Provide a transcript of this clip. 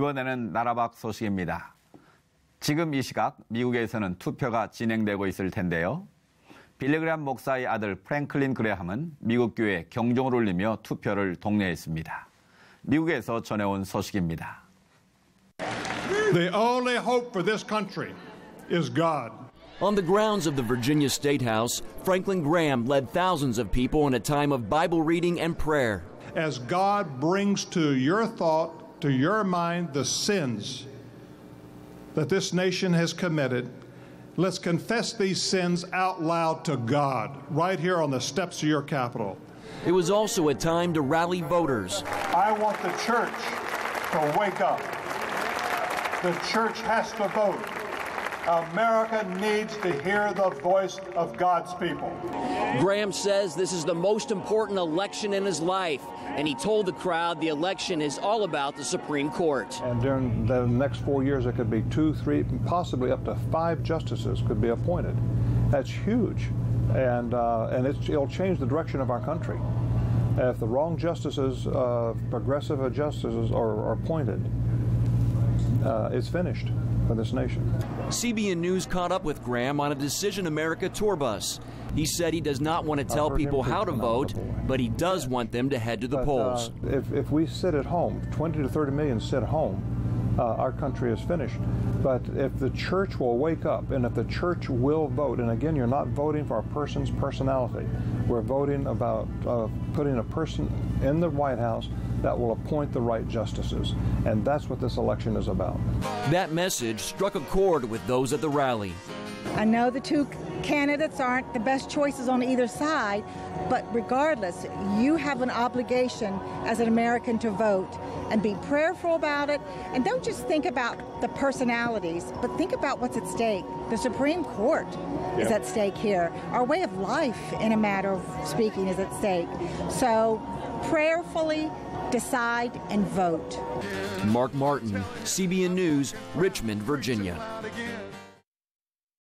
이번에는 나라 밖 소식입니다. 지금 이 시각 미국에서는 투표가 진행되고 있을 텐데요. 빌리그램 목사의 아들 프랭클린 그레함은 미국 교회에 경종을 울리며 투표를 독려했습니다. 미국에서 전해온 소식입니다. The only hope for this country is God. On the grounds of the Virginia State House, Franklin Graham led thousands of people in a time of Bible reading and prayer. As God brings to your thought, to your mind, the sins that this nation has committed, let's confess these sins out loud to God, right here on the steps of your Capitol. It was also a time to rally voters. I want the church to wake up. The church has to vote. America needs to hear the voice of God's people. Graham says this is the most important election in his life, and he told the crowd the election is all about the Supreme Court. And during the next 4 years, there could be 2, 3, possibly up to 5 justices could be appointed. That's huge, and it'll change the direction of our country. If the wrong justices, progressive justices, are appointed, it's finished for this nation. CBN News caught up with Graham on a Decision America tour bus. He said he does not want to tell people how to vote, but he does want them to head to the polls. If we sit at home, 20 to 30 million sit home, our country is finished. But if the church will wake up, and if the church will vote, and again, you're not voting for a person's personality. We're voting about putting a person in the White House that will appoint the right justices. And that's what this election is about. That message struck a chord with those at the rally. I know the two candidates aren't the best choices on either side, but regardless, you have an obligation as an American to vote and be prayerful about it. And don't just think about the personalities, but think about what's at stake. The Supreme Court is at stake here. Our way of life, in a matter of speaking, is at stake. So prayerfully decide and vote. Mark Martin, CBN News, Richmond, Virginia.